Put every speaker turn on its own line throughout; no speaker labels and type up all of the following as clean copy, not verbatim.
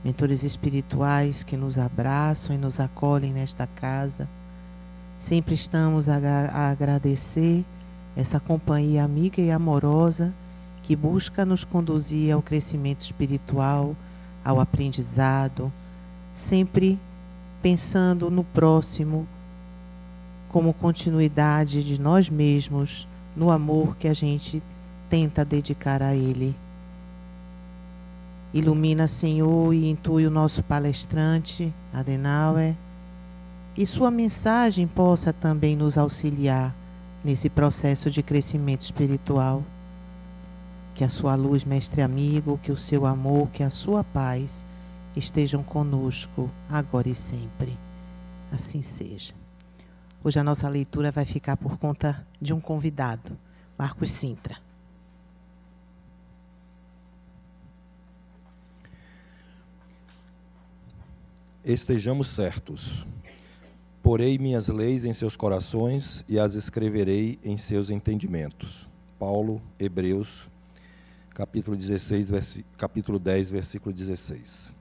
mentores espirituais que nos abraçam e nos acolhem nesta casa. Sempre estamos a agradecer essa companhia amiga e amorosa que busca nos conduzir ao crescimento espiritual, ao aprendizado, sempre pensando no próximo como continuidade de nós mesmos, no amor que a gente tenta dedicar a Ele. Ilumina, Senhor, e intui o nosso palestrante, Adenauer, e sua mensagem possa também nos auxiliar nesse processo de crescimento espiritual. Que a sua luz, mestre amigo, que o seu amor, que a sua paz estejam conosco agora e sempre. Assim seja. Hoje a nossa leitura vai ficar por conta de um convidado, Marcos Sintra.
Estejamos certos. Porei minhas leis em seus corações e as escreverei em seus entendimentos. Paulo, Hebreus, capítulo 10, versículo 16.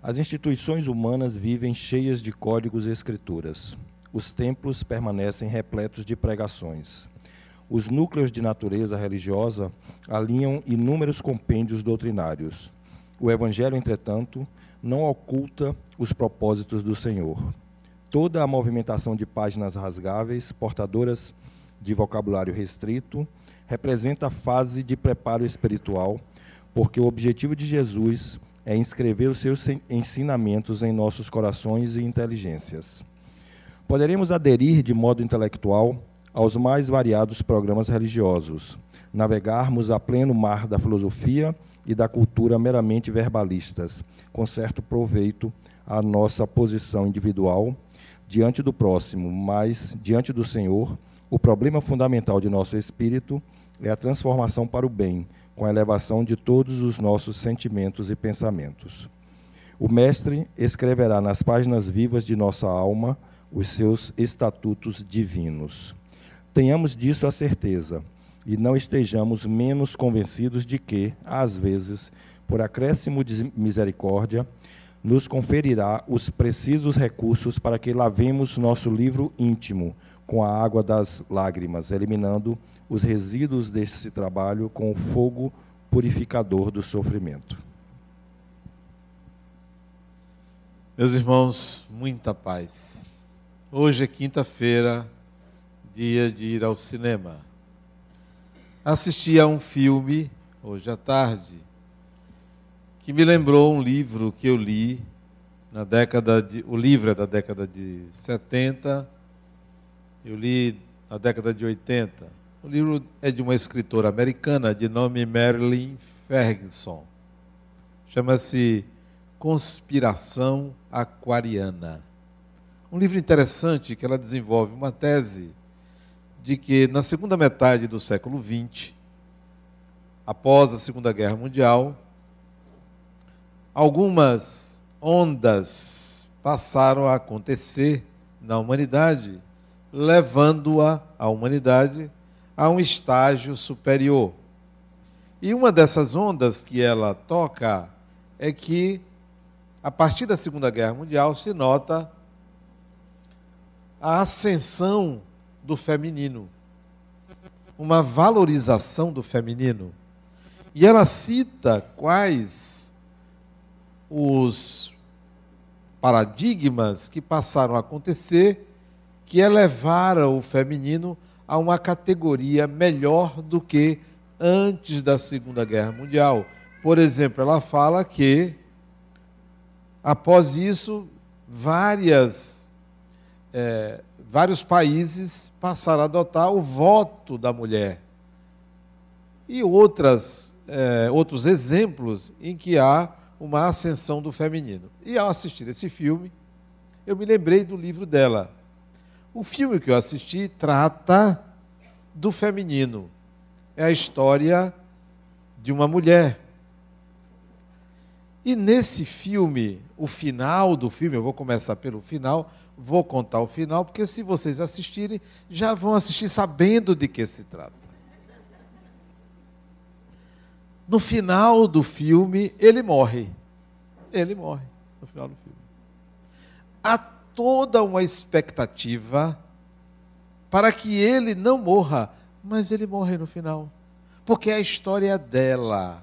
As instituições humanas vivem cheias de códigos e escrituras. Os templos permanecem repletos de pregações. Os núcleos de natureza religiosa alinham inúmeros compêndios doutrinários. O Evangelho, entretanto, não oculta os propósitos do Senhor. Toda a movimentação de páginas rasgáveis, portadoras de vocabulário restrito, representa a fase de preparo espiritual, porque o objetivo de Jesus é inscrever os seus ensinamentos em nossos corações e inteligências. Poderemos aderir de modo intelectual aos mais variados programas religiosos, navegarmos a pleno mar da filosofia e da cultura meramente verbalistas, com certo proveito à nossa posição individual diante do próximo, mas, diante do Senhor, o problema fundamental de nosso espírito é a transformação para o bem, com a elevação de todos os nossos sentimentos e pensamentos. O Mestre escreverá nas páginas vivas de nossa alma os seus estatutos divinos. Tenhamos disso a certeza, e não estejamos menos convencidos de que, às vezes, por acréscimo de misericórdia, nos conferirá os precisos recursos para que lavemos nosso livro íntimo com a água das lágrimas, eliminando os resíduos desse trabalho com o fogo purificador do sofrimento.
Meus irmãos, muita paz. Hoje é quinta-feira, dia de ir ao cinema. Assisti a um filme, hoje à tarde, que me lembrou um livro que eu li o livro é da década de 70, eu li na década de 80. O livro é de uma escritora americana de nome Marilyn Ferguson. Chama-se Conspiração Aquariana. Um livro interessante que ela desenvolve uma tese de que na segunda metade do século XX, após a Segunda Guerra Mundial, algumas ondas passaram a acontecer na humanidade, levando a humanidade a um estágio superior. E uma dessas ondas que ela toca é que, a partir da Segunda Guerra Mundial, se nota a ascensão do feminino, uma valorização do feminino. E ela cita quais os paradigmas que passaram a acontecer, que elevaram o feminino a uma categoria melhor do que antes da Segunda Guerra Mundial. Por exemplo, ela fala que, após isso, vários países passaram a adotar o voto da mulher. E outros exemplos em que há uma ascensão do feminino. E ao assistir esse filme, eu me lembrei do livro dela. O filme que eu assisti trata do feminino. É a história de uma mulher. E nesse filme, o final do filme, eu vou começar pelo final, vou contar o final, porque se vocês assistirem, já vão assistir sabendo de que se trata. No final do filme, ele morre. ele morre no final do filme. Há toda uma expectativa para que ele não morra, mas ele morre no final, porque é a história dela.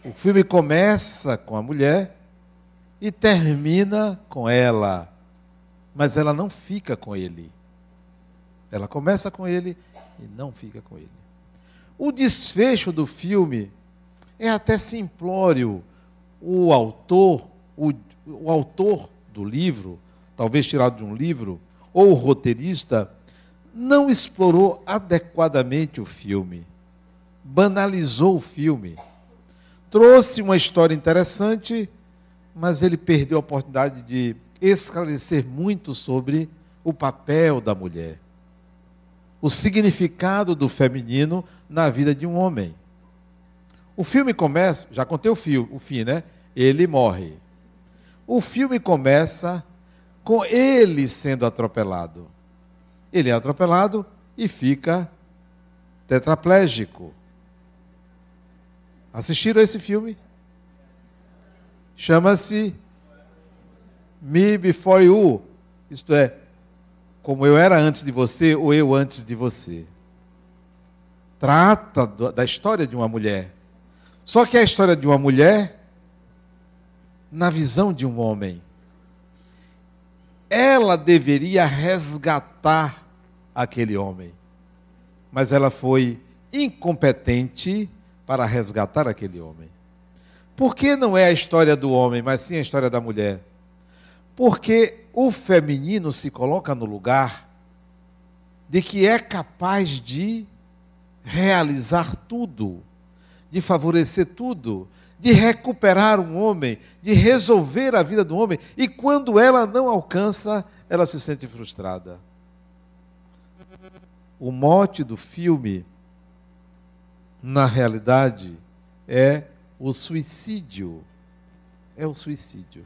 O filme começa com a mulher e termina com ela, mas ela não fica com ele. Ela começa com ele e não fica com ele. O desfecho do filme é até simplório. O autor do livro, talvez tirado de um livro, ou o roteirista, não explorou adequadamente o filme, banalizou o filme, trouxe uma história interessante, mas ele perdeu a oportunidade de esclarecer muito sobre o papel da mulher, o significado do feminino na vida de um homem. O filme começa, já contei o fim, né? Ele morre. O filme começa com ele sendo atropelado. Ele é atropelado e fica tetraplégico. Assistiram a esse filme? Chama-se Me Before You. Isto é, como eu era antes de você ou eu antes de você. Trata da história de uma mulher. Só que é a história de uma mulher na visão de um homem. Ela deveria resgatar aquele homem, mas ela foi incompetente para resgatar aquele homem. Por que não é a história do homem, mas sim a história da mulher? Porque o feminino se coloca no lugar de que é capaz de realizar tudo, de favorecer tudo, de recuperar um homem, de resolver a vida do homem, e quando ela não alcança, ela se sente frustrada. O mote do filme, na realidade, é o suicídio. É o suicídio.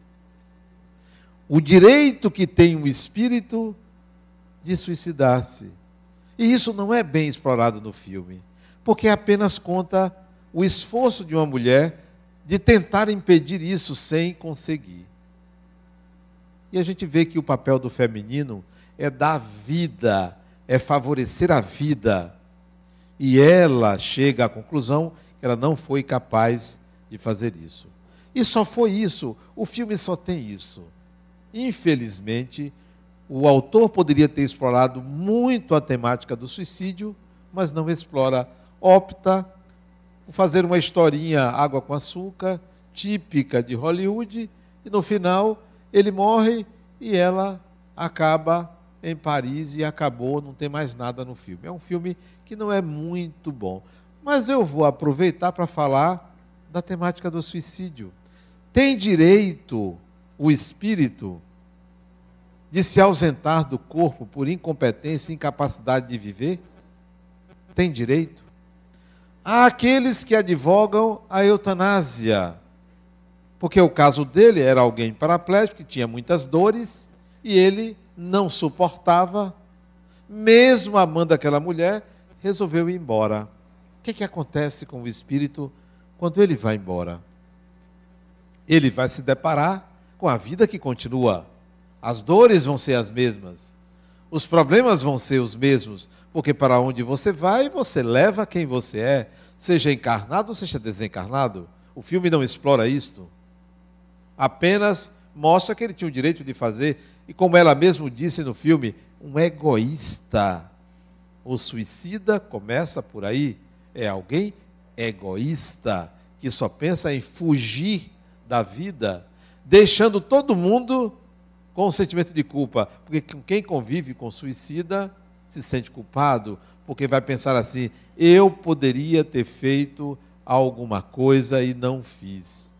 O direito que tem o espírito de suicidar-se. E isso não é bem explorado no filme, porque apenas conta o esforço de uma mulher de tentar impedir isso sem conseguir. E a gente vê que o papel do feminino é dar vida, é favorecer a vida. E ela chega à conclusão que ela não foi capaz de fazer isso. E só foi isso, o filme só tem isso. Infelizmente, o autor poderia ter explorado muito a temática do suicídio, mas não explora, opta por fazer uma historinha água com açúcar, típica de Hollywood, e no final ele morre e ela acaba em Paris e acabou, não tem mais nada no filme. É um filme que não é muito bom. Mas eu vou aproveitar para falar da temática do suicídio. Tem direito o espírito de se ausentar do corpo por incompetência e incapacidade de viver? Tem direito? Há aqueles que advogam a eutanásia, porque o caso dele era alguém paraplégico, que tinha muitas dores, e ele não suportava, mesmo amando aquela mulher, resolveu ir embora. O que acontece com o espírito quando ele vai embora? Ele vai se deparar com a vida que continua. As dores vão ser as mesmas. Os problemas vão ser os mesmos. Porque para onde você vai, você leva quem você é. Seja encarnado ou seja desencarnado. O filme não explora isto. Apenas mostra que ele tinha o direito de fazer. E como ela mesma disse no filme, um egoísta. O suicida começa por aí. É alguém egoísta, que só pensa em fugir da vida, deixando todo mundo com um sentimento de culpa. Porque quem convive com suicida se sente culpado, porque vai pensar assim, eu poderia ter feito alguma coisa e não fiz.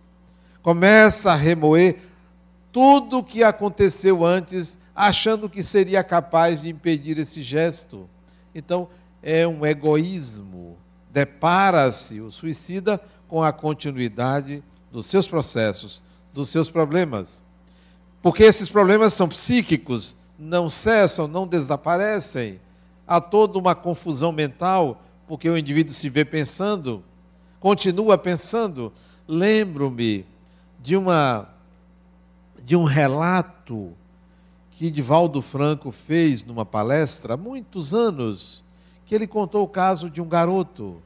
Começa a remoer tudo o que aconteceu antes, achando que seria capaz de impedir esse gesto. Então, é um egoísmo. Depara-se o suicida com a continuidade dos seus processos, dos seus problemas. Porque esses problemas são psíquicos, não cessam, não desaparecem. Há toda uma confusão mental, porque o indivíduo se vê pensando, continua pensando. Lembro-me de um relato que Divaldo Franco fez numa palestra há muitos anos, que ele contou o caso de um garoto.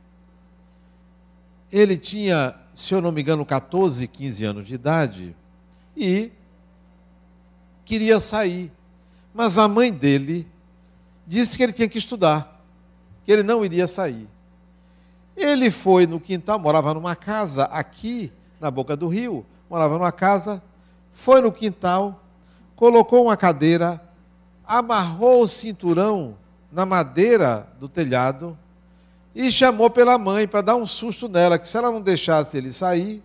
Ele tinha, se eu não me engano, 14, 15 anos de idade e queria sair. Mas a mãe dele disse que ele tinha que estudar, que ele não iria sair. Ele foi no quintal, morava numa casa aqui na boca do rio, morava numa casa, foi no quintal, colocou uma cadeira, amarrou o cinturão na madeira do telhado e chamou pela mãe para dar um susto nela, que se ela não deixasse ele sair,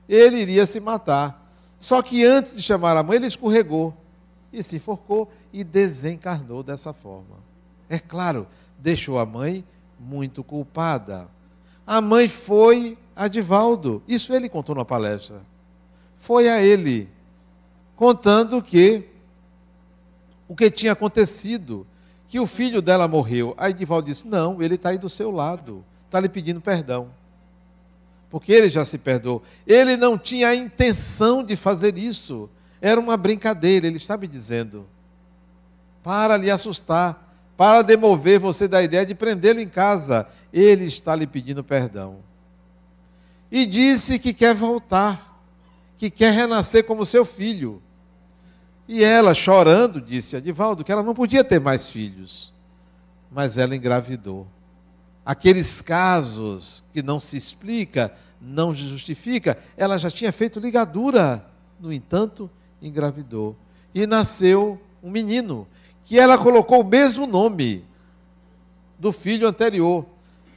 ele iria se matar. Só que antes de chamar a mãe, ele escorregou e se enforcou e desencarnou dessa forma. É claro, deixou a mãe muito culpada. A mãe foi a Divaldo, isso ele contou na palestra. Foi a ele, contando que o que tinha acontecido, que o filho dela morreu. Aí Divaldo disse, não, ele está aí do seu lado, está lhe pedindo perdão. Porque ele já se perdoou. Ele não tinha a intenção de fazer isso. Era uma brincadeira, ele está me dizendo. Para lhe assustar, para demover você da ideia de prendê-lo em casa. Ele está lhe pedindo perdão. E disse que quer voltar, que quer renascer como seu filho. E ela, chorando, disse a Divaldo que ela não podia ter mais filhos. Mas ela engravidou. Aqueles casos que não se explica, não se justifica, ela já tinha feito ligadura. No entanto, engravidou. E nasceu um menino, que ela colocou o mesmo nome do filho anterior.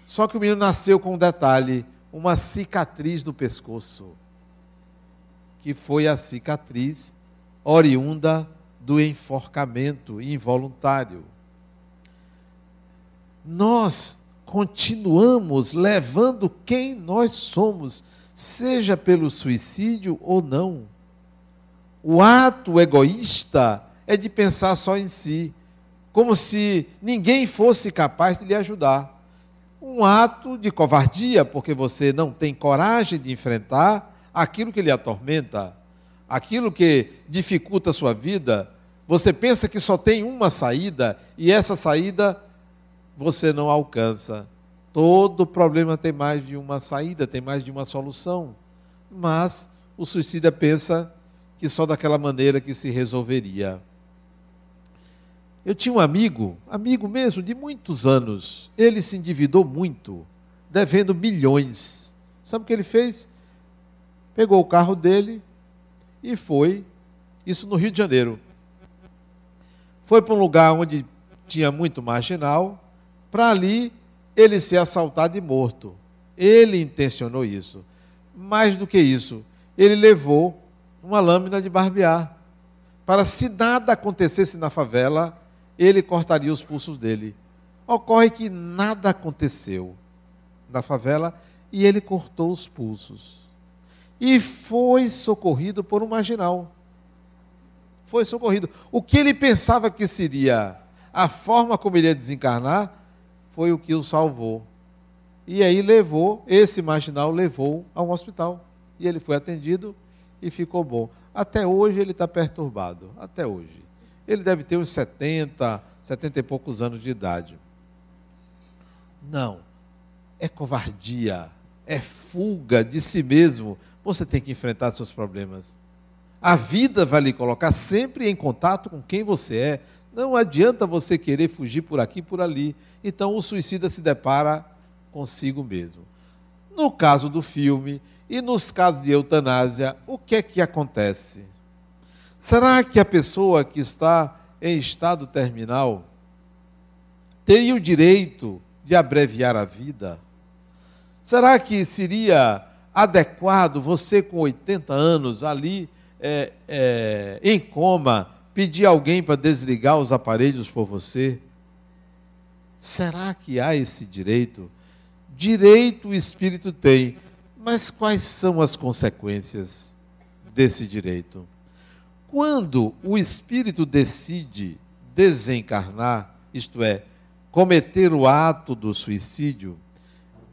Só que o menino nasceu com um detalhe, uma cicatriz no pescoço, que foi a cicatriz oriunda do enforcamento involuntário. Nós continuamos levando quem nós somos, seja pelo suicídio ou não. O ato egoísta é de pensar só em si, como se ninguém fosse capaz de lhe ajudar. Um ato de covardia, porque você não tem coragem de enfrentar aquilo que lhe atormenta, aquilo que dificulta a sua vida. Você pensa que só tem uma saída e essa saída você não alcança. Todo problema tem mais de uma saída, tem mais de uma solução. Mas o suicida pensa que só daquela maneira que se resolveria. Eu tinha um amigo mesmo, de muitos anos. Ele se endividou muito, devendo milhões. Sabe o que ele fez? Pegou o carro dele e foi, isso no Rio de Janeiro. Foi para um lugar onde tinha muito marginal, para ali ele ser assaltado e morto. Ele intencionou isso. Mais do que isso, ele levou uma lâmina de barbear, para se nada acontecesse na favela, ele cortaria os pulsos dele. Ocorre que nada aconteceu na favela e ele cortou os pulsos. E foi socorrido por um marginal. Foi socorrido. O que ele pensava que seria a forma como ele ia desencarnar, foi o que o salvou. E aí esse marginal levou a um hospital. E ele foi atendido e ficou bom. Até hoje ele está perturbado. Até hoje. Ele deve ter uns 70 e poucos anos de idade. Não. É covardia. É fuga de si mesmo. Você tem que enfrentar seus problemas. A vida vai lhe colocar sempre em contato com quem você é. Não adianta você querer fugir por aqui e por ali. Então o suicida se depara consigo mesmo. No caso do filme e nos casos de eutanásia, o que é que acontece? Será que a pessoa que está em estado terminal teria o direito de abreviar a vida? Será que seria adequado você com 80 anos ali em coma pedir alguém para desligar os aparelhos por você? Será que há esse direito? Direito o espírito tem, mas quais são as consequências desse direito? Quando o espírito decide desencarnar, isto é, cometer o ato do suicídio,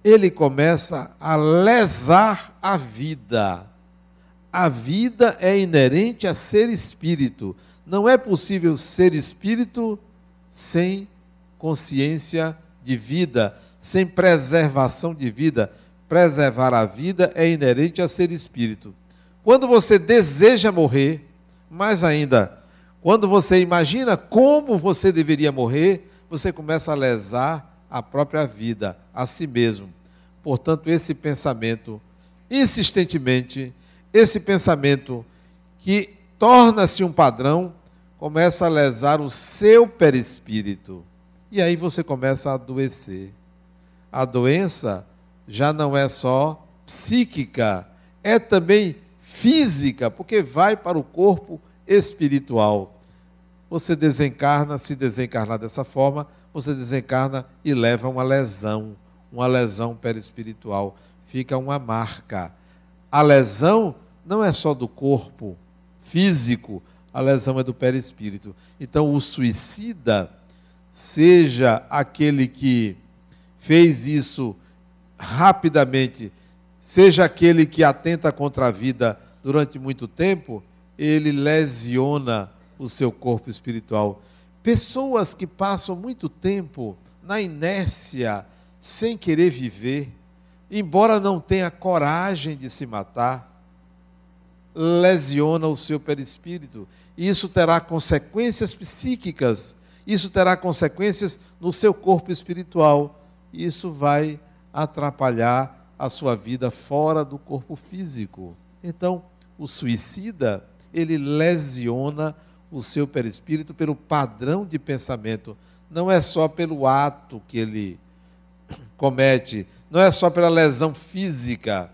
ele começa a lesar a vida, a vida é inerente a ser espírito. Não é possível ser espírito sem consciência de vida, sem preservação de vida. Preservar a vida é inerente a ser espírito. Quando você deseja morrer, mais ainda, quando você imagina como você deveria morrer, você começa a lesar a própria vida, a si mesmo. Portanto, esse pensamento, insistentemente, esse pensamento que torna-se um padrão, começa a lesar o seu perispírito. E aí você começa a adoecer. A doença já não é só psíquica, é também física, porque vai para o corpo espiritual. Você desencarna, se desencarnar dessa forma, você desencarna e leva uma lesão perispiritual. Fica uma marca. A lesão não é só do corpo físico, a lesão é do perispírito. Então, o suicida, seja aquele que fez isso rapidamente, seja aquele que atenta contra a vida durante muito tempo, ele lesiona o seu corpo espiritual. Pessoas que passam muito tempo na inércia, sem querer viver, embora não tenha coragem de se matar, lesiona o seu perispírito. Isso terá consequências psíquicas, isso terá consequências no seu corpo espiritual. Isso vai atrapalhar a sua vida fora do corpo físico. Então, o suicida, ele lesiona o seu perispírito pelo padrão de pensamento. Não é só pelo ato que ele comete, não é só pela lesão física.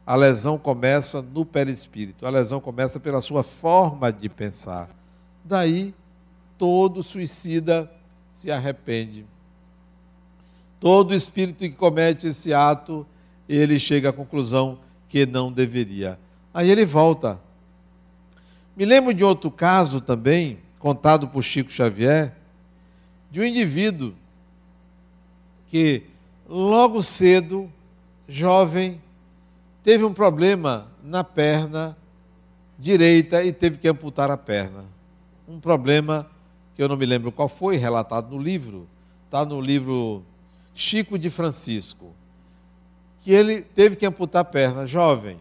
A lesão começa no perispírito, a lesão começa pela sua forma de pensar. Daí, todo suicida se arrepende. Todo espírito que comete esse ato, ele chega à conclusão que não deveria. Aí ele volta. Me lembro de outro caso também, contado por Chico Xavier, de um indivíduo que logo cedo, jovem, teve um problema na perna direita e teve que amputar a perna. Um problema que eu não me lembro qual foi, relatado no livro, está no livro Chico de Francisco, que ele teve que amputar a perna, jovem.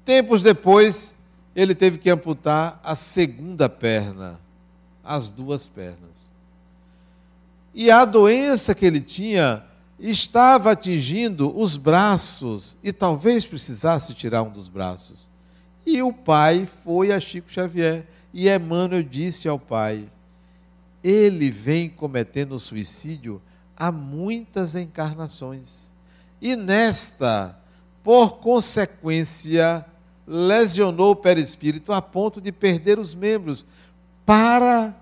Tempos depois, ele teve que amputar a segunda perna, as duas pernas. E a doença que ele tinha estava atingindo os braços e talvez precisasse tirar um dos braços. E o pai foi a Chico Xavier e Emmanuel disse ao pai: ele vem cometendo suicídio há muitas encarnações. E nesta, por consequência, lesionou o perispírito a ponto de perder os membros para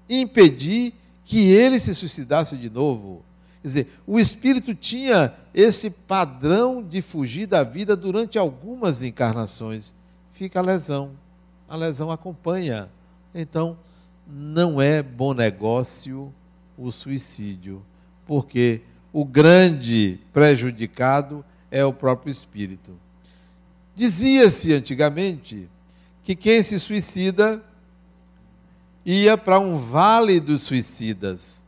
impedir que ele se suicidasse de novo. Quer dizer, o espírito tinha esse padrão de fugir da vida durante algumas encarnações. Fica a lesão acompanha. Então, não é bom negócio o suicídio, porque o grande prejudicado é o próprio espírito. Dizia-se antigamente que quem se suicida ia para um vale dos suicidas.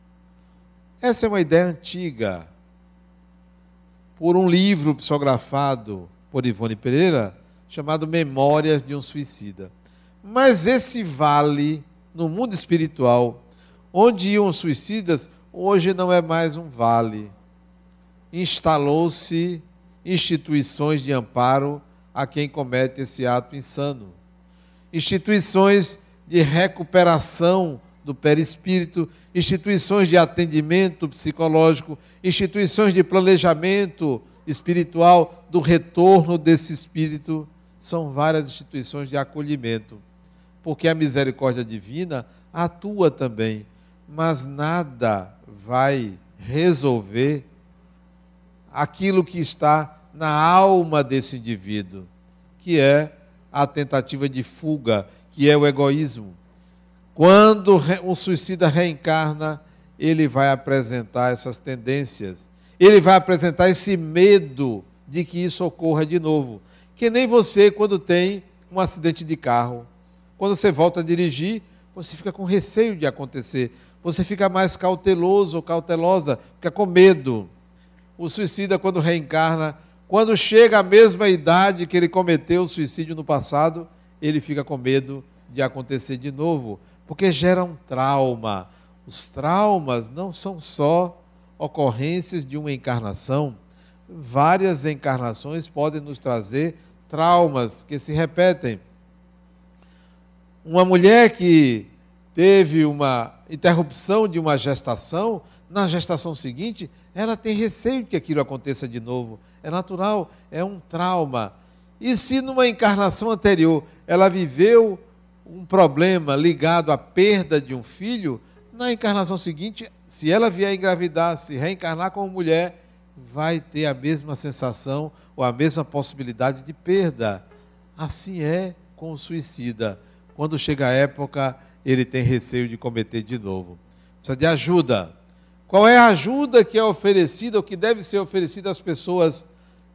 Essa é uma ideia antiga. Por um livro psicografado por Ivone Pereira, chamado Memórias de um Suicida. Mas esse vale, no mundo espiritual, onde iam os suicidas, hoje não é mais um vale. Instalou-se instituições de amparo a quem comete esse ato insano. Instituições de recuperação do perispírito, instituições de atendimento psicológico, instituições de planejamento espiritual do retorno desse espírito. São várias instituições de acolhimento, porque a misericórdia divina atua também, mas nada vai resolver aquilo que está na alma desse indivíduo, que é a tentativa de fuga, que é o egoísmo. Quando um suicida reencarna, ele vai apresentar essas tendências, ele vai apresentar esse medo de que isso ocorra de novo. Que nem você, quando tem um acidente de carro. Quando você volta a dirigir, você fica com receio de acontecer. Você fica mais cauteloso ou cautelosa, fica com medo. O suicida, quando reencarna, quando chega à mesma idade que ele cometeu o suicídio no passado, ele fica com medo de acontecer de novo, porque gera um trauma. Os traumas não são só ocorrências de uma encarnação. Várias encarnações podem nos trazer traumas que se repetem. Uma mulher que teve uma interrupção de uma gestação, na gestação seguinte, ela tem receio de que aquilo aconteça de novo. É natural, é um trauma. E se numa encarnação anterior ela viveu um problema ligado à perda de um filho, na encarnação seguinte, se ela vier engravidar, se reencarnar como mulher, vai ter a mesma sensação ou a mesma possibilidade de perda. Assim é com o suicida. Quando chega a época, ele tem receio de cometer de novo. Precisa de ajuda. Qual é a ajuda que é oferecida, ou que deve ser oferecida às pessoas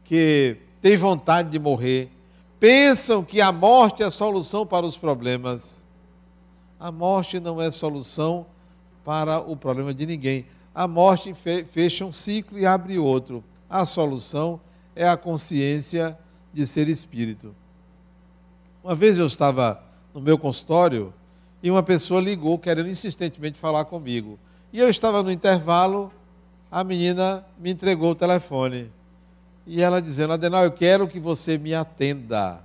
que têm vontade de morrer? Pensam que a morte é a solução para os problemas. A morte não é solução para o problema de ninguém. A morte fecha um ciclo e abre outro. A solução é a consciência de ser espírito. Uma vez eu estava no meu consultório e uma pessoa ligou querendo insistentemente falar comigo. E eu estava no intervalo, a menina me entregou o telefone. E ela dizendo: Adenal, eu quero que você me atenda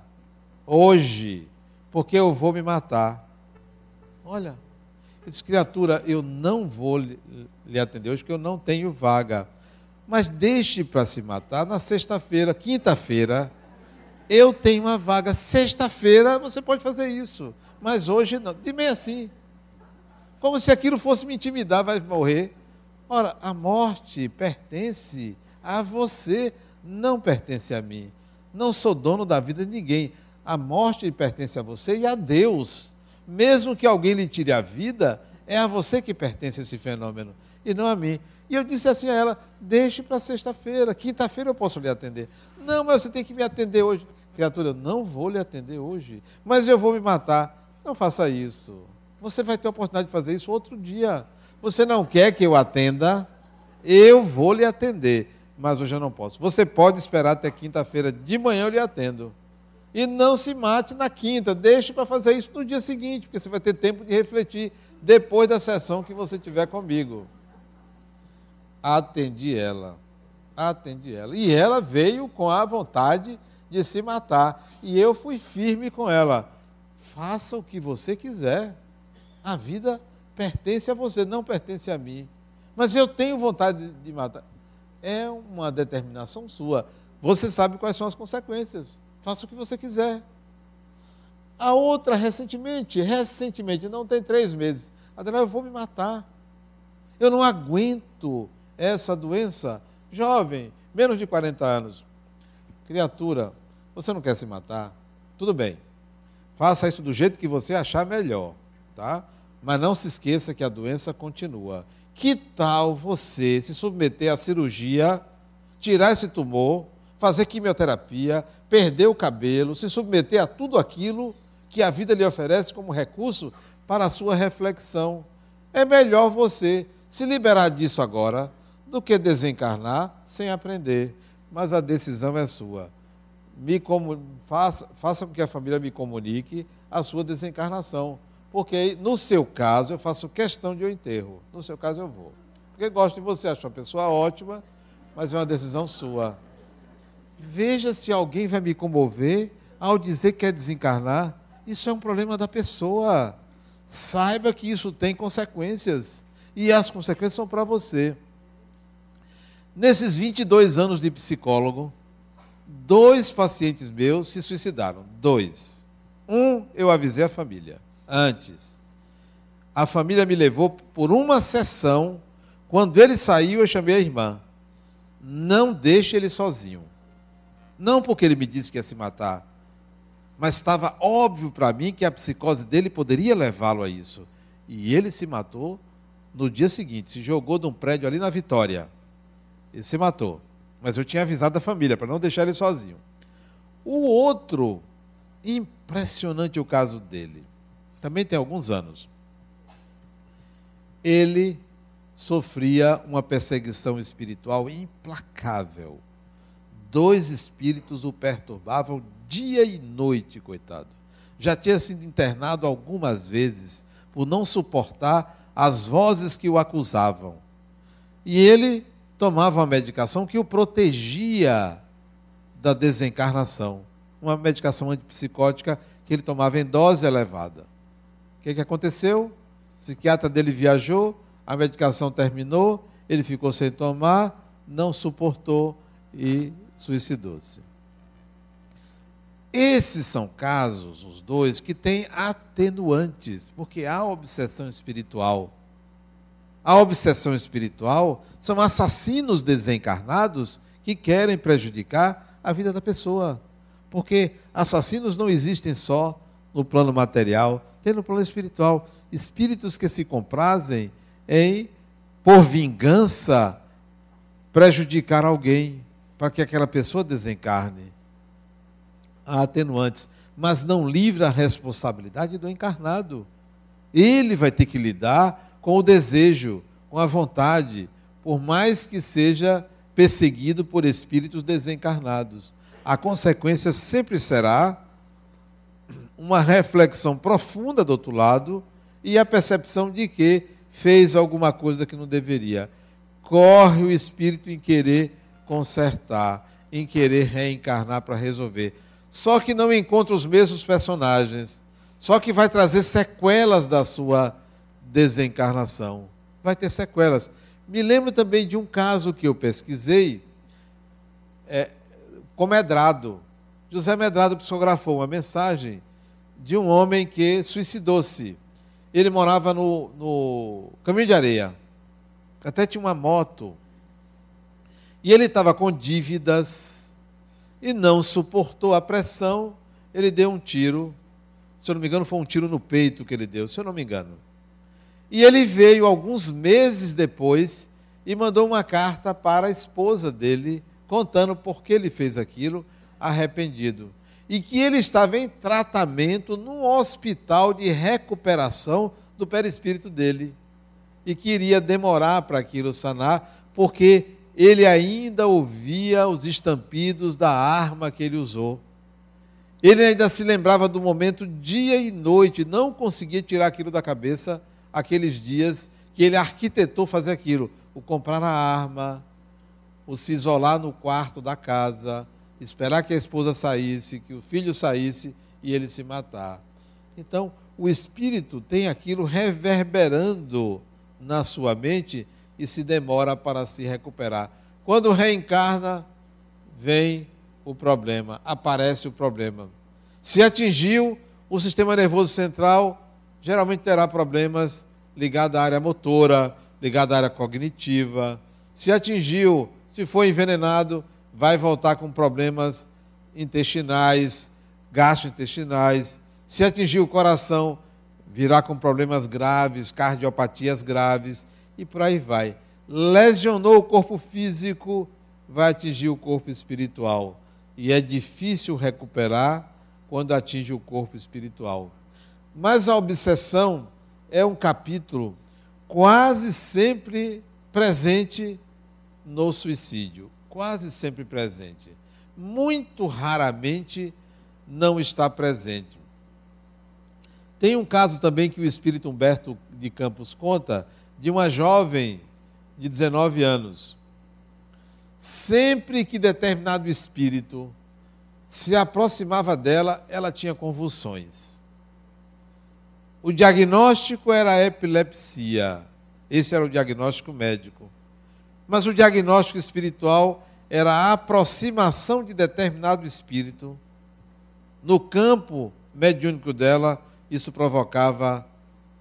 hoje, porque eu vou me matar. Olha, eu disse: criatura, eu não vou lhe atender hoje, porque eu não tenho vaga. Mas deixe para se matar na sexta-feira, quinta-feira, eu tenho uma vaga. Sexta-feira você pode fazer isso, mas hoje não. De bem assim, como se aquilo fosse me intimidar, vai morrer. Ora, a morte pertence a você, não pertence a mim. Não sou dono da vida de ninguém. A morte pertence a você e a Deus. Mesmo que alguém lhe tire a vida, é a você que pertence esse fenômeno, e não a mim. E eu disse assim a ela: deixe para sexta-feira, quinta-feira eu posso lhe atender. Não, mas você tem que me atender hoje. Criatura, eu não vou lhe atender hoje, mas eu vou me matar. Não faça isso. Você vai ter a oportunidade de fazer isso outro dia. Você não quer que eu atenda? Eu vou lhe atender, mas hoje eu não posso. Você pode esperar até quinta-feira de manhã, eu lhe atendo. E não se mate na quinta, deixe para fazer isso no dia seguinte, porque você vai ter tempo de refletir depois da sessão que você tiver comigo. Atendi ela. E ela veio com a vontade de se matar. E eu fui firme com ela. Faça o que você quiser. A vida pertence a você, não pertence a mim. Mas eu tenho vontade de matar. É uma determinação sua. Você sabe quais são as consequências. Faça o que você quiser. A outra, recentemente, não tem 3 meses. Adenal, eu vou me matar. Eu não aguento essa doença. Jovem, menos de 40 anos. Criatura, você não quer se matar? Tudo bem. Faça isso do jeito que você achar melhor, tá? Mas não se esqueça que a doença continua. Que tal você se submeter à cirurgia, tirar esse tumor, fazer quimioterapia, perder o cabelo, se submeter a tudo aquilo que a vida lhe oferece como recurso para a sua reflexão? É melhor você se liberar disso agora do que desencarnar sem aprender. Mas a decisão é sua. Faça com que a família me comunique a sua desencarnação. Porque no seu caso eu faço questão de eu enterro. No seu caso eu vou. Porque gosto de você, acho uma pessoa ótima, mas é uma decisão sua. Veja se alguém vai me comover ao dizer que quer desencarnar. Isso é um problema da pessoa. Saiba que isso tem consequências. E as consequências são para você. Nesses 22 anos de psicólogo, 2 pacientes meus se suicidaram. 2. Um, eu avisei a família antes. A família me levou por uma sessão. Quando ele saiu, eu chamei a irmã. Não deixe ele sozinho. Não porque ele me disse que ia se matar, mas estava óbvio para mim que a psicose dele poderia levá-lo a isso. E ele se matou no dia seguinte, se jogou de um prédio ali na Vitória. Ele se matou. Mas eu tinha avisado a família para não deixar ele sozinho. O outro Impressionante o caso dele. Também tem alguns anos. Ele sofria uma perseguição espiritual implacável. 2 espíritos o perturbavam dia e noite, coitado. Já tinha sido internado algumas vezes por não suportar as vozes que o acusavam. E ele tomava uma medicação que o protegia da desencarnação. Uma medicação antipsicótica que ele tomava em dose elevada. O que aconteceu? O psiquiatra dele viajou, a medicação terminou, ele ficou sem tomar, não suportou e suicidou-se. Esses são casos, os 2, que têm atenuantes, porque há obsessão espiritual. A obsessão espiritual são assassinos desencarnados que querem prejudicar a vida da pessoa. Porque assassinos não existem só no plano material, tem no plano espiritual. Espíritos que se comprazem em, por vingança, prejudicar alguém, para que aquela pessoa desencarne. Há atenuantes, mas não livra a responsabilidade do encarnado. Ele vai ter que lidar com o desejo, com a vontade, por mais que seja perseguido por espíritos desencarnados. A consequência sempre será uma reflexão profunda do outro lado e a percepção de que fez alguma coisa que não deveria. Corre o espírito em querer consertar, em querer reencarnar para resolver. Só que não encontra os mesmos personagens, só que vai trazer sequelas da sua desencarnação. Vai ter sequelas. Me lembro também de um caso que eu pesquisei, com Medrado. José Medrado psicografou uma mensagem de um homem que suicidou-se. Ele morava no Caminho de Areia. Até tinha uma moto. E ele estava com dívidas e não suportou a pressão. Ele deu um tiro. Se eu não me engano, foi um tiro no peito que ele deu, se eu não me engano. E ele veio alguns meses depois e mandou uma carta para a esposa dele, contando por que ele fez aquilo, arrependido. E que ele estava em tratamento num hospital de recuperação do perispírito dele. E que iria demorar para aquilo sanar, porque ele ainda ouvia os estampidos da arma que ele usou. Ele ainda se lembrava do momento dia e noite, não conseguia tirar aquilo da cabeça, aqueles dias que ele arquitetou fazer aquilo. O comprar a arma, o se isolar no quarto da casa, esperar que a esposa saísse, que o filho saísse e ele se matar. Então, o espírito tem aquilo reverberando na sua mente e se demora para se recuperar. Quando reencarna, vem o problema, aparece o problema. Se atingiu o sistema nervoso central, geralmente terá problemas ligados à área motora, ligados à área cognitiva. Se atingiu, se foi envenenado, vai voltar com problemas intestinais, gastrointestinais. Se atingiu o coração, virá com problemas graves, cardiopatias graves e por aí vai. Lesionou o corpo físico, vai atingir o corpo espiritual. E é difícil recuperar quando atinge o corpo espiritual. Mas a obsessão é um capítulo quase sempre presente no suicídio. Quase sempre presente. Muito raramente não está presente. Tem um caso também que o espírito Humberto de Campos conta, de uma jovem de 19 anos. Sempre que determinado espírito se aproximava dela, ela tinha convulsões. O diagnóstico era epilepsia. Esse era o diagnóstico médico. Mas o diagnóstico espiritual era a aproximação de determinado espírito. No campo mediúnico dela, isso provocava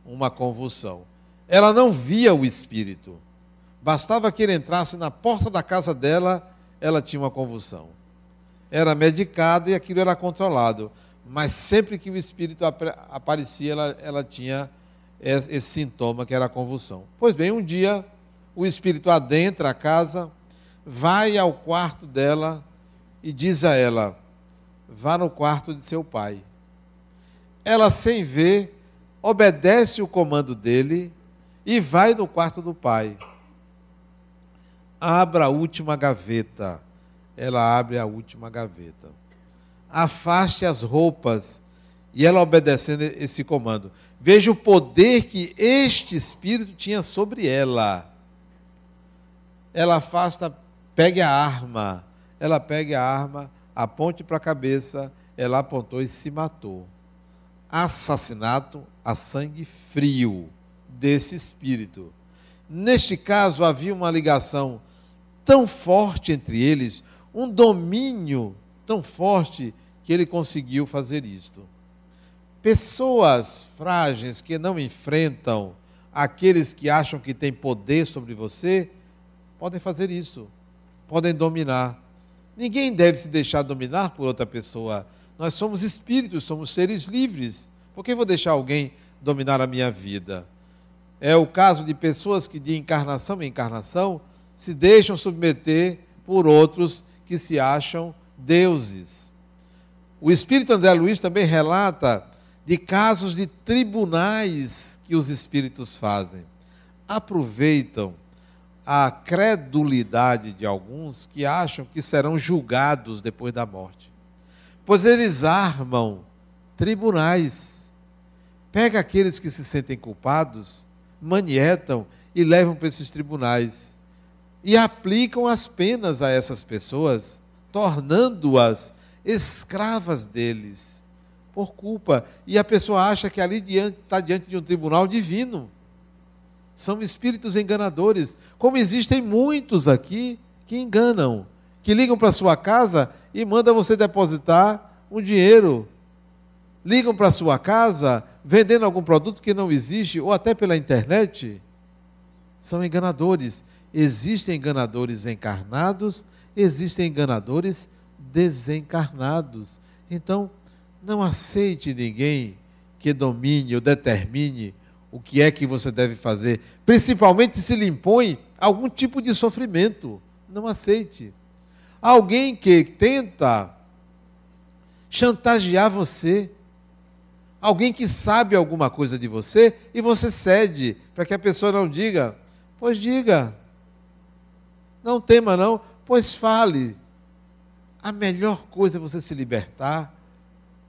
uma convulsão. Ela não via o espírito. Bastava que ele entrasse na porta da casa dela, ela tinha uma convulsão. Era medicada e aquilo era controlado. Mas sempre que o espírito aparecia, ela tinha esse sintoma que era a convulsão. Pois bem, um dia o espírito adentra a casa, vai ao quarto dela e diz a ela: vá no quarto de seu pai. ela, sem ver, obedece o comando dele e vai no quarto do pai. Abra a última gaveta. Ela abre a última gaveta. Afaste as roupas. E ela obedecendo esse comando. Veja o poder que este espírito tinha sobre ela. Ela afasta, pegue a arma. Ela pega a arma, aponte para a cabeça, ela apontou e se matou. Assassinato a sangue frio desse espírito. Neste caso, havia uma ligação tão forte entre eles, um domínio tão forte, que ele conseguiu fazer isto. Pessoas frágeis que não enfrentam aqueles que acham que têm poder sobre você, podem fazer isso, podem dominar. Ninguém deve se deixar dominar por outra pessoa. Nós somos espíritos, somos seres livres. Por que vou deixar alguém dominar a minha vida? É o caso de pessoas que de encarnação em encarnação se deixam submeter por outros que se acham deuses. O espírito André Luiz também relata de casos de tribunais que os espíritos fazem. Aproveitam a credulidade de alguns que acham que serão julgados depois da morte. Pois eles armam tribunais. Pega aqueles que se sentem culpados, manietam e levam para esses tribunais. E aplicam as penas a essas pessoas, tornando-as escravas deles, por culpa. E a pessoa acha que ali está diante de um tribunal divino. São espíritos enganadores, como existem muitos aqui que enganam, que ligam para a sua casa e mandam você depositar um dinheiro. Ligam para a sua casa vendendo algum produto que não existe, ou até pela internet. São enganadores. Existem enganadores encarnados, existem enganadores desencarnados. Então, não aceite ninguém que domine ou determine o que é que você deve fazer, principalmente se lhe impõe algum tipo de sofrimento. Não aceite. Alguém que tenta chantagear você, alguém que sabe alguma coisa de você e você cede para que a pessoa não diga, pois diga, não tema não, pois fale. A melhor coisa é você se libertar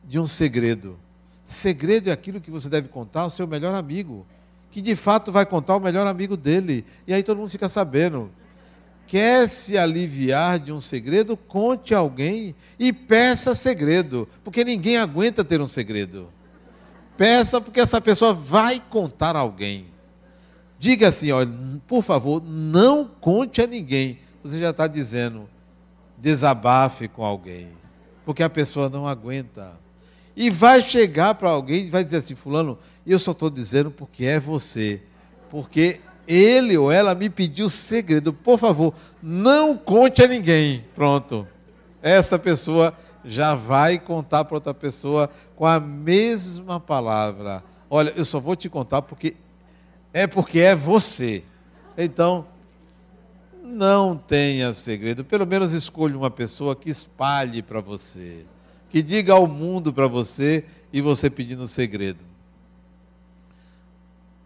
de um segredo. Segredo é aquilo que você deve contar ao seu melhor amigo, que de fato vai contar ao melhor amigo dele. E aí todo mundo fica sabendo. Quer se aliviar de um segredo? Conte a alguém e peça segredo, porque ninguém aguenta ter um segredo. Peça, porque essa pessoa vai contar a alguém. Diga assim, olha, por favor, não conte a ninguém. Você já está dizendo, desabafe com alguém, porque a pessoa não aguenta. E vai chegar para alguém e vai dizer assim, fulano, eu só estou dizendo porque é você, porque ele ou ela me pediu segredo, por favor, não conte a ninguém. Pronto, essa pessoa já vai contar para outra pessoa com a mesma palavra. Olha, eu só vou te contar porque é você. Então, não tenha segredo, pelo menos escolha uma pessoa que espalhe para você, que diga ao mundo para você e você pedindo segredo.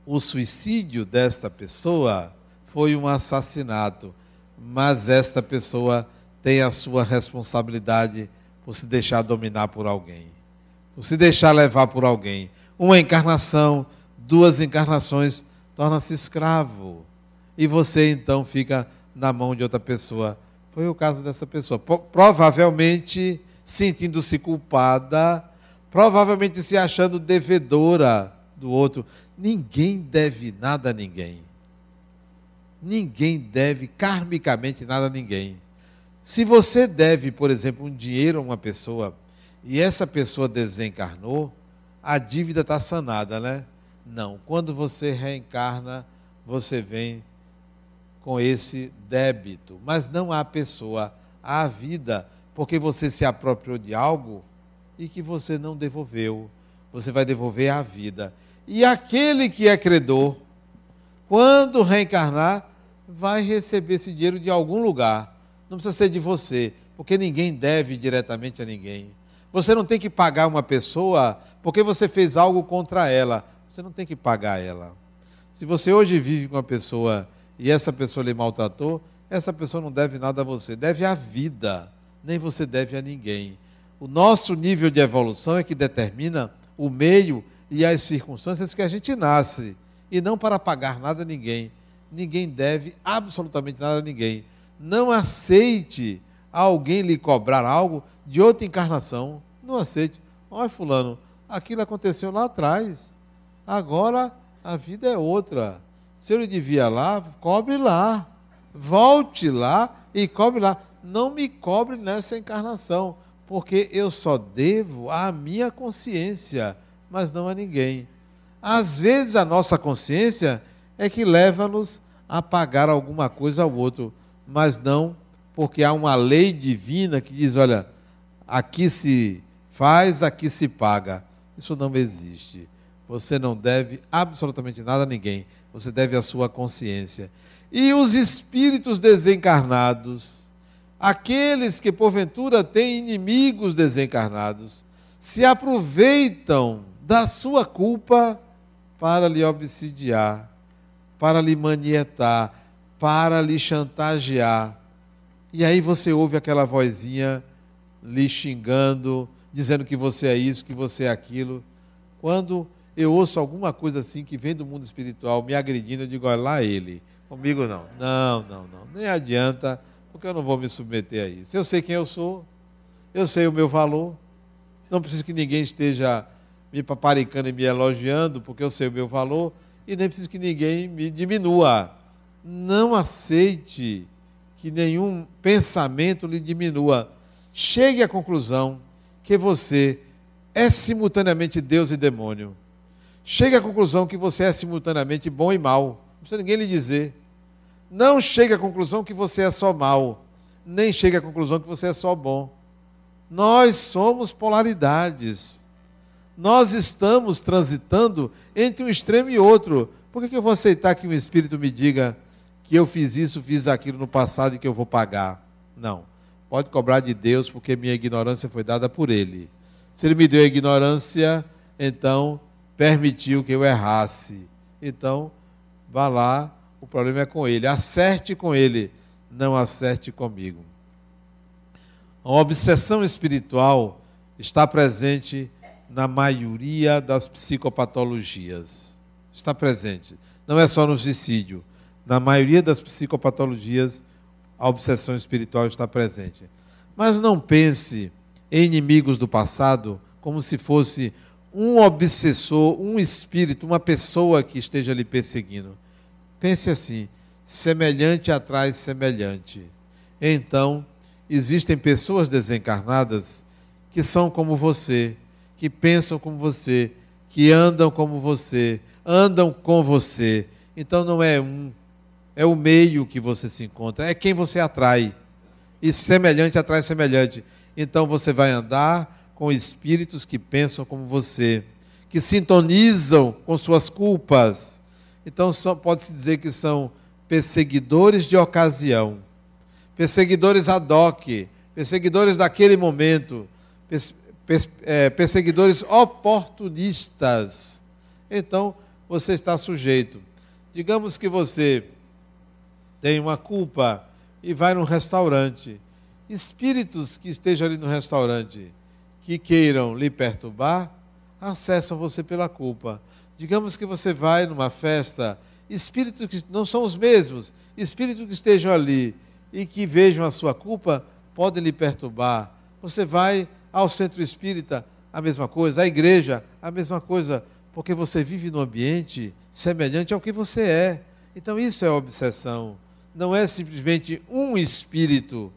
O suicídio desta pessoa foi um assassinato, mas esta pessoa tem a sua responsabilidade por se deixar dominar por alguém, por se deixar levar por alguém. Uma encarnação, 2 encarnações, torna-se escravo. E você então fica na mão de outra pessoa. Foi o caso dessa pessoa. Provavelmente sentindo-se culpada, provavelmente se achando devedora do outro. Ninguém deve nada a ninguém. Ninguém deve karmicamente nada a ninguém. Se você deve, por exemplo, um dinheiro a uma pessoa e essa pessoa desencarnou, a dívida está sanada, né? Não. Quando você reencarna, você vem com esse débito. Mas não há pessoa, há vida, porque você se apropriou de algo e que você não devolveu. Você vai devolver a vida. E aquele que é credor, quando reencarnar, vai receber esse dinheiro de algum lugar. Não precisa ser de você, porque ninguém deve diretamente a ninguém. Você não tem que pagar uma pessoa porque você fez algo contra ela. Você não tem que pagar ela. Se você hoje vive com uma pessoa e essa pessoa lhe maltratou, essa pessoa não deve nada a você, deve à vida, nem você deve a ninguém. O nosso nível de evolução é que determina o meio e as circunstâncias que a gente nasce, e não para pagar nada a ninguém. Ninguém deve absolutamente nada a ninguém. Não aceite alguém lhe cobrar algo de outra encarnação. Não aceite. Olha, fulano, aquilo aconteceu lá atrás. Agora a vida é outra. Se eu lhe devia lá, cobre lá. Volte lá e cobre lá. Não me cobre nessa encarnação, porque eu só devo à minha consciência, mas não a ninguém. Às vezes a nossa consciência é que leva-nos a pagar alguma coisa ao outro, mas não porque há uma lei divina que diz, olha, aqui se faz, aqui se paga. Isso não existe. Você não deve absolutamente nada a ninguém. Você deve à sua consciência. E os espíritos desencarnados, aqueles que porventura têm inimigos desencarnados, se aproveitam da sua culpa para lhe obsidiar, para lhe manietar, para lhe chantagear. E aí você ouve aquela vozinha lhe xingando, dizendo que você é isso, que você é aquilo. Quando eu ouço alguma coisa assim que vem do mundo espiritual me agredindo, eu digo, olha lá ele. Comigo não. Não. Nem adianta, porque eu não vou me submeter a isso. Eu sei quem eu sou, eu sei o meu valor. Não preciso que ninguém esteja me paparicando e me elogiando, porque eu sei o meu valor, e nem preciso que ninguém me diminua. Não aceite que nenhum pensamento lhe diminua. Chegue à conclusão que você é simultaneamente Deus e demônio. Chegue à conclusão que você é simultaneamente bom e mal. Não precisa ninguém lhe dizer. Não chegue à conclusão que você é só mal. Nem chegue à conclusão que você é só bom. Nós somos polaridades. Nós estamos transitando entre um extremo e outro. Por que eu vou aceitar que um espírito me diga que eu fiz isso, fiz aquilo no passado e que eu vou pagar? Não. Pode cobrar de Deus, porque minha ignorância foi dada por Ele. Se Ele me deu a ignorância, então permitiu que eu errasse. Então, vá lá, o problema é com Ele. Acerte com Ele, não acerte comigo. A obsessão espiritual está presente na maioria das psicopatologias. Está presente. Não é só no suicídio. Na maioria das psicopatologias, a obsessão espiritual está presente. Mas não pense em inimigos do passado como se fosse um obsessor, um espírito, uma pessoa que esteja lhe perseguindo. Pense assim, semelhante atrai semelhante. Então, existem pessoas desencarnadas que são como você, que pensam como você, que andam como você, andam com você. Então não é um, é o meio que você se encontra, é quem você atrai. E semelhante atrai semelhante. Então você vai andar com espíritos que pensam como você, que sintonizam com suas culpas. Então pode-se dizer que são perseguidores de ocasião, perseguidores ad hoc, perseguidores daquele momento, perseguidores oportunistas. Então, você está sujeito. Digamos que você tem uma culpa e vai num restaurante. Espíritos que estejam ali no restaurante, que queiram lhe perturbar, acessam você pela culpa. Digamos que você vai numa festa, espíritos que não são os mesmos, espíritos que estejam ali e que vejam a sua culpa, podem lhe perturbar. Você vai ao centro espírita, a mesma coisa, à igreja, a mesma coisa, porque você vive num ambiente semelhante ao que você é. Então isso é obsessão. Não é simplesmente um espírito.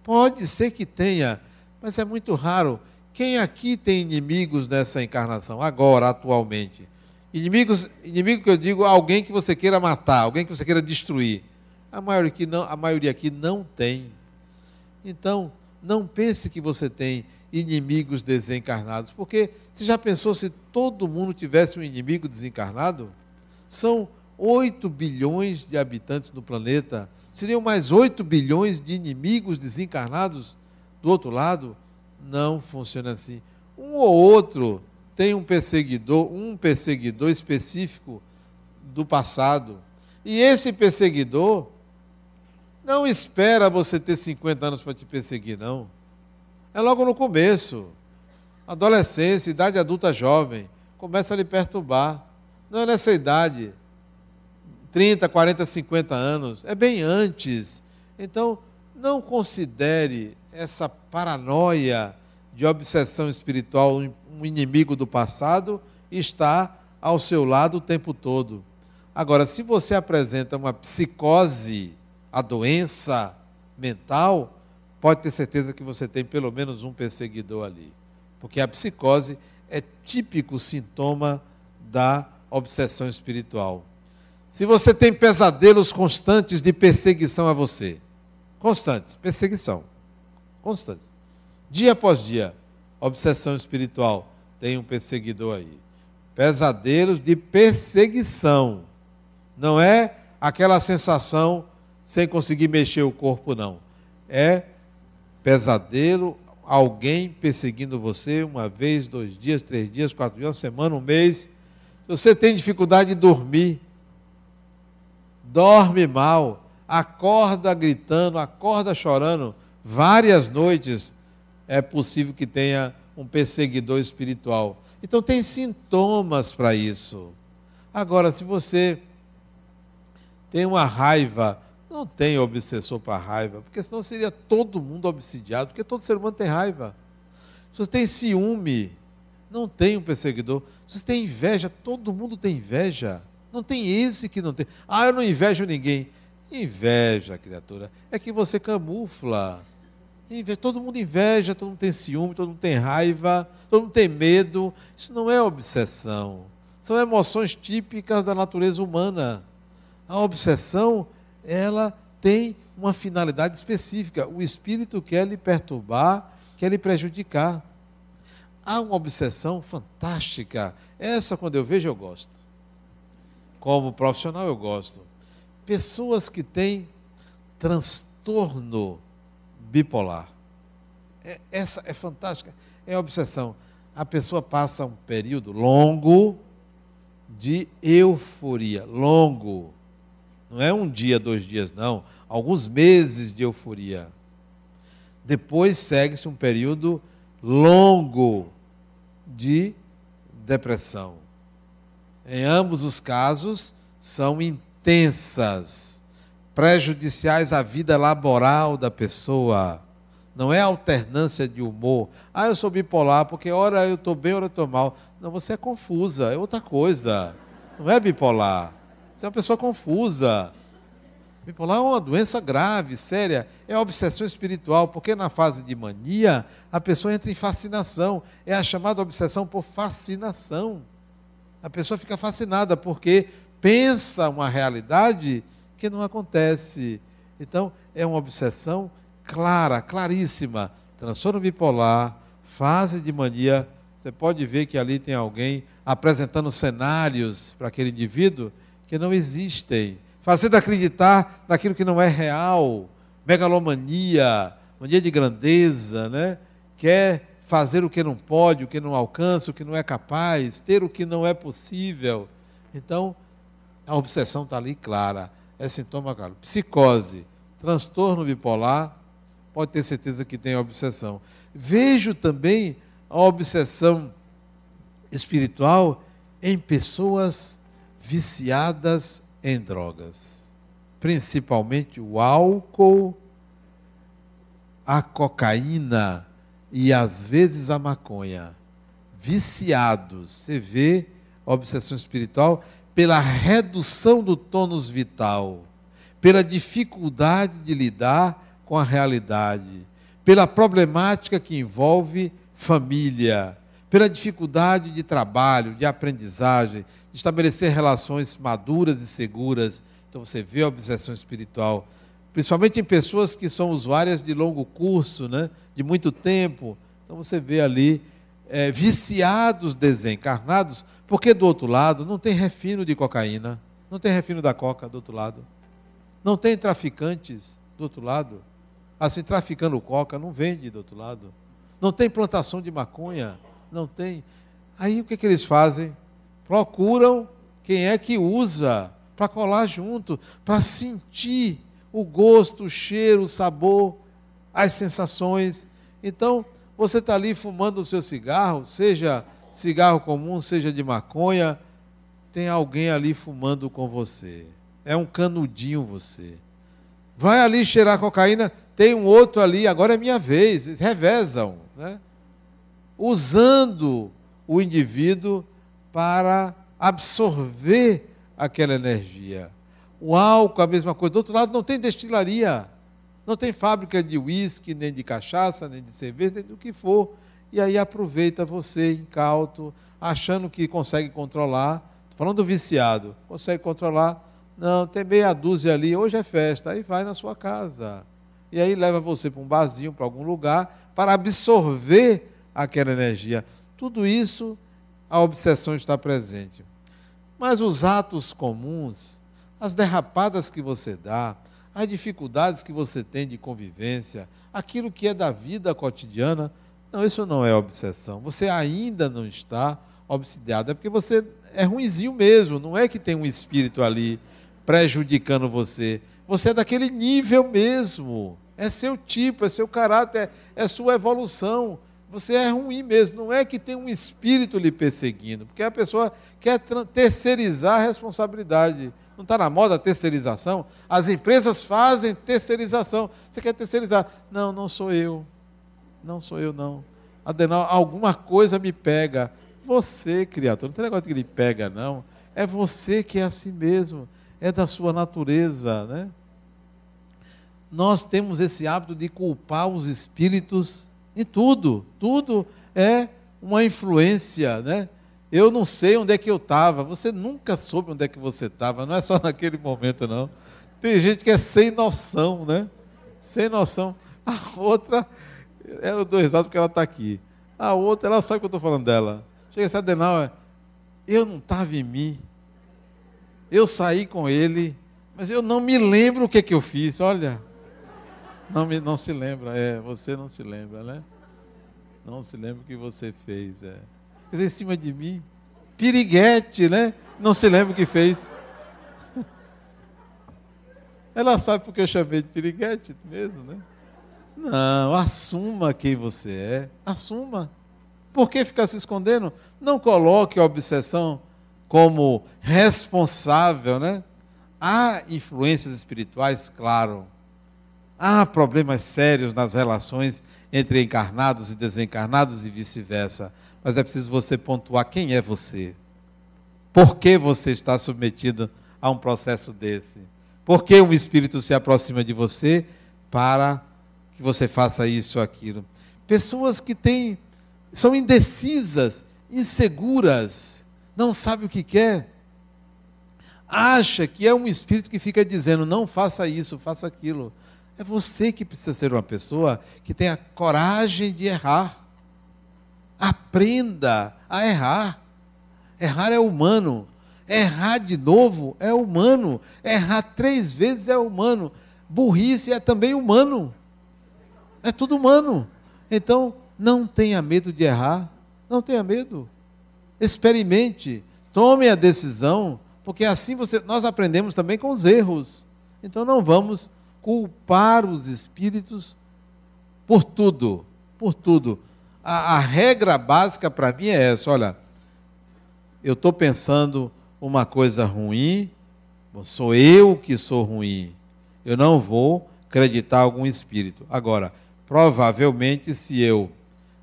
Pode ser que tenha, mas é muito raro. Quem aqui tem inimigos nessa encarnação, agora, atualmente? Inimigo que eu digo, alguém que você queira matar, alguém que você queira destruir. A maioria aqui não tem. Então, não pense que você tem inimigos desencarnados, porque você já pensou se todo mundo tivesse um inimigo desencarnado? São 8 bilhões de habitantes no planeta, seriam mais 8 bilhões de inimigos desencarnados do outro lado? Não funciona assim. Um ou outro tem um perseguidor específico do passado. E esse perseguidor não espera você ter 50 anos para te perseguir, não. É logo no começo. Adolescência, idade adulta jovem, começa a lhe perturbar. Não é nessa idade, 30, 40, 50 anos, é bem antes. Então, não considere essa paranoia de obsessão espiritual um inimigo do passado e está ao seu lado o tempo todo. Agora, se você apresenta uma psicose, a doença mental, pode ter certeza que você tem pelo menos um perseguidor ali. Porque a psicose é típico sintoma da obsessão espiritual. Se você tem pesadelos constantes de perseguição a você, constantes, perseguição, constantes, dia após dia, obsessão espiritual, tem um perseguidor aí. Pesadelos de perseguição, não é aquela sensação sem conseguir mexer o corpo, não. É pesadelo, alguém perseguindo você uma vez, 2 dias, 3 dias, 4 dias, uma semana, um mês. Se você tem dificuldade de dormir, dorme mal, acorda gritando, acorda chorando, várias noites, é possível que tenha um perseguidor espiritual. Então tem sintomas para isso. Agora, se você tem uma raiva, não tem obsessor para raiva, porque senão seria todo mundo obsidiado, porque todo ser humano tem raiva. Se você tem ciúme, não tem um perseguidor. Se você tem inveja, todo mundo tem inveja. Não tem esse que não tem. Ah, eu não invejo ninguém. Inveja, criatura, é que você camufla. Todo mundo inveja, todo mundo tem ciúme, todo mundo tem raiva, todo mundo tem medo. Isso não é obsessão. São emoções típicas da natureza humana. A obsessão, ela tem uma finalidade específica. O espírito quer lhe perturbar, quer lhe prejudicar. Há uma obsessão fantástica. Essa, quando eu vejo, eu gosto. Como profissional, eu gosto. Pessoas que têm transtorno bipolar. Essa é fantástica. É a obsessão. A pessoa passa um período longo de euforia. Longo. Não é 1 dia, 2 dias, não. Alguns meses de euforia. Depois segue-se um período longo de depressão. Em ambos os casos, são intensas, prejudiciais à vida laboral da pessoa. Não é alternância de humor. Ah, eu sou bipolar porque ora eu estou bem, ora eu estou mal. Não, você é confusa, é outra coisa. Não é bipolar. Você é uma pessoa confusa. Bipolar é uma doença grave, séria. É obsessão espiritual, porque na fase de mania, a pessoa entra em fascinação. É a chamada obsessão por fascinação. A pessoa fica fascinada porque pensa uma realidade que não acontece. Então, é uma obsessão clara, claríssima. Transtorno bipolar, fase de mania. Você pode ver que ali tem alguém apresentando cenários para aquele indivíduo que não existem, fazendo acreditar naquilo que não é real, megalomania, mania de grandeza, né? Quer fazer o que não pode, o que não alcança, o que não é capaz, ter o que não é possível. Então, a obsessão está ali clara, é sintoma claro. Psicose, transtorno bipolar, pode ter certeza que tem obsessão. Vejo também a obsessão espiritual em pessoas viciadas em drogas, principalmente o álcool, a cocaína e às vezes a maconha. Viciados, você vê a obsessão espiritual pela redução do tônus vital, pela dificuldade de lidar com a realidade, pela problemática que envolve família, pela dificuldade de trabalho, de aprendizagem, de estabelecer relações maduras e seguras. Então você vê a obsessão espiritual, principalmente em pessoas que são usuárias de longo curso, né, de muito tempo. Então você vê ali viciados desencarnados, porque do outro lado não tem refino de cocaína, não tem refino da coca do outro lado, não tem traficantes do outro lado. Assim, traficando coca não vende do outro lado. Não tem plantação de maconha? Não tem. Aí o que eles fazem? Procuram quem é que usa para colar junto, para sentir o gosto, o cheiro, o sabor, as sensações. Então, você está ali fumando o seu cigarro, seja cigarro comum, seja de maconha, tem alguém ali fumando com você. É um canudinho você. Vai ali cheirar cocaína, tem um outro ali, agora é minha vez. Eles revezam, né? Usando o indivíduo para absorver aquela energia. O álcool, a mesma coisa. Do outro lado, não tem destilaria. Não tem fábrica de uísque, nem de cachaça, nem de cerveja, nem do que for. E aí aproveita você, incauto, achando que consegue controlar. Estou falando do viciado. Consegue controlar. Não, tem meia dúzia ali, hoje é festa. Aí vai na sua casa. E aí leva você para um barzinho, para algum lugar, para absorver aquela energia. Tudo isso, a obsessão está presente. Mas os atos comuns, as derrapadas que você dá, as dificuldades que você tem de convivência, aquilo que é da vida cotidiana, não, isso não é obsessão. Você ainda não está obsidiado, é porque você é ruinzinho mesmo, não é que tem um espírito ali prejudicando você. Você é daquele nível mesmo, é seu tipo, é seu caráter, é sua evolução. Você é ruim mesmo, não é que tem um espírito lhe perseguindo, porque a pessoa quer terceirizar a responsabilidade. Não está na moda a terceirização? As empresas fazem terceirização. Você quer terceirizar? Não, não sou eu. Não sou eu, não. Adenal, alguma coisa me pega. Você, criatura, não tem negócio que lhe pega, não. É você que é assim mesmo. É da sua natureza, né? Nós temos esse hábito de culpar os espíritos em tudo. Tudo é uma influência, né? Eu não sei onde é que eu estava. Você nunca soube onde é que você estava. Não é só naquele momento, não. Tem gente que é sem noção, né? Sem noção. A outra, eu dou risada porque ela está aqui. A outra, ela sabe que eu estou falando dela. Chega esse Adenal, eu não estava em mim. Eu saí com ele, mas eu não me lembro o que eu fiz. Olha, não se lembra. Você não se lembra, né? Não se lembra o que você fez, Quer dizer, em cima de mim, piriguete, né? Não se lembra o que fez. Ela sabe porque eu chamei de piriguete mesmo, né? Não, assuma quem você é. Assuma. Por que ficar se escondendo? Não coloque a obsessão como responsável, né? Há influências espirituais, claro. Há problemas sérios nas relações entre encarnados e desencarnados e vice-versa. Mas é preciso você pontuar quem é você. Por que você está submetido a um processo desse? Por que um espírito se aproxima de você para que você faça isso ou aquilo? Pessoas que são indecisas, inseguras, não sabem o que quer. Acha que é um espírito que fica dizendo, não faça isso, faça aquilo. É você que precisa ser uma pessoa que tenha coragem de errar. Aprenda a errar. Errar é humano. Errar de novo é humano. Errar 3 vezes é humano. Burrice é também humano. É tudo humano. Então, não tenha medo de errar. Não tenha medo. Experimente. Tome a decisão. Porque assim nós aprendemos também com os erros. Então, não vamos culpar os espíritos por tudo. Por tudo. A regra básica para mim é essa, olha, eu estou pensando uma coisa ruim, sou eu que sou ruim, eu não vou acreditar algum espírito. Agora, provavelmente se eu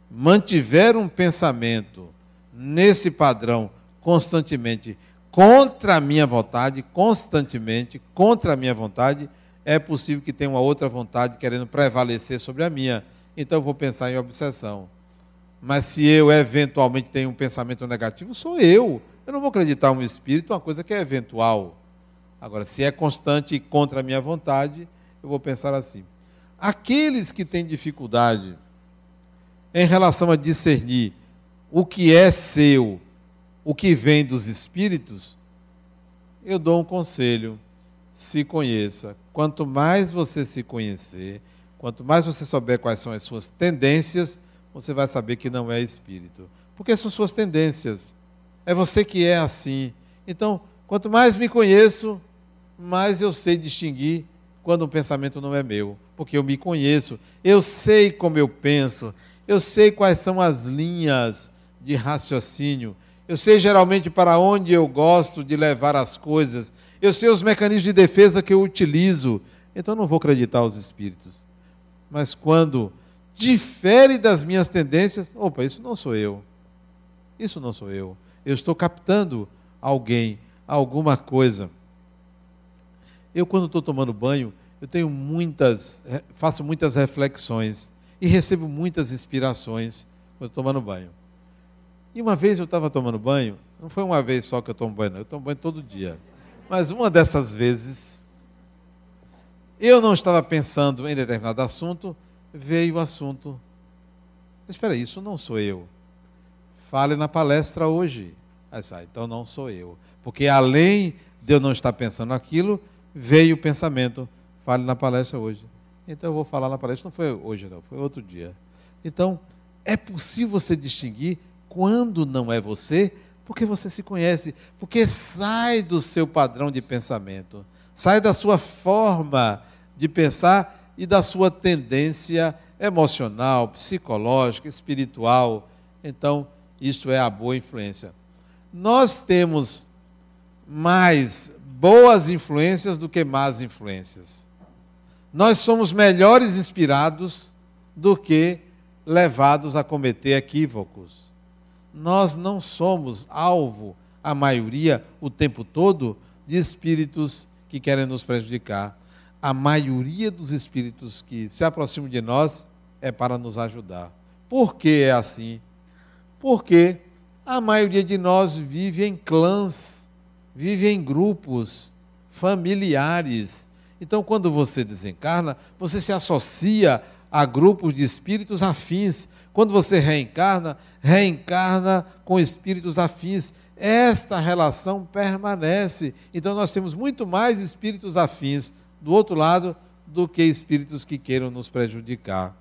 mantiver um pensamento nesse padrão constantemente, contra a minha vontade, constantemente, contra a minha vontade, é possível que tenha uma outra vontade querendo prevalecer sobre a minha. Então eu vou pensar em obsessão. Mas se eu eventualmente tenho um pensamento negativo, sou eu. Eu não vou acreditar um espírito, uma coisa que é eventual. Agora, se é constante e contra a minha vontade, eu vou pensar assim. Aqueles que têm dificuldade em relação a discernir o que é seu, o que vem dos espíritos, eu dou um conselho. Se conheça. Quanto mais você se conhecer, quanto mais você souber quais são as suas tendências, você vai saber que não é espírito. Porque são suas tendências. É você que é assim. Então, quanto mais me conheço, mais eu sei distinguir quando um pensamento não é meu. Porque eu me conheço, eu sei como eu penso, eu sei quais são as linhas de raciocínio, eu sei geralmente para onde eu gosto de levar as coisas, eu sei os mecanismos de defesa que eu utilizo. Então, não vou acreditar aos espíritos. Mas quando difere das minhas tendências, opa, isso não sou eu. Isso não sou eu. Eu estou captando alguém, alguma coisa. Eu, quando estou tomando banho, faço muitas reflexões e recebo muitas inspirações quando estou tomando banho. E uma vez eu estava tomando banho, não foi uma vez só que eu tomo banho, não, eu tomo banho todo dia. Mas uma dessas vezes, eu não estava pensando em determinado assunto, veio o assunto. Espera aí, isso não sou eu. Fale na palestra hoje. Então não sou eu. Porque além de eu não estar pensando aquilo, veio o pensamento, fale na palestra hoje. Então eu vou falar na palestra, não foi hoje não, foi outro dia. Então, é possível você distinguir quando não é você, porque você se conhece, porque sai do seu padrão de pensamento, sai da sua forma de pensar e da sua tendência emocional, psicológica, espiritual. Então, isto é a boa influência. Nós temos mais boas influências do que más influências. Nós somos melhores inspirados do que levados a cometer equívocos. Nós não somos alvo, a maioria, o tempo todo, de espíritos que querem nos prejudicar. A maioria dos espíritos que se aproximam de nós é para nos ajudar. Por que é assim? Porque a maioria de nós vive em clãs, vive em grupos familiares. Então, quando você desencarna, você se associa a grupos de espíritos afins. Quando você reencarna, reencarna com espíritos afins. Esta relação permanece. Então, nós temos muito mais espíritos afins do outro lado do que espíritos que queiram nos prejudicar.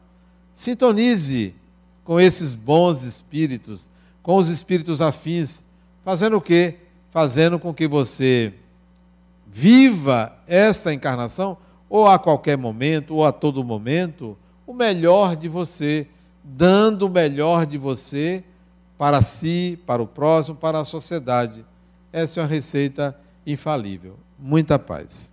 Sintonize com esses bons espíritos, com os espíritos afins, fazendo o quê? Fazendo com que você viva esta encarnação, ou a qualquer momento, ou a todo momento, o melhor de você, dando o melhor de você para si, para o próximo, para a sociedade. Essa é uma receita infalível. Muita paz.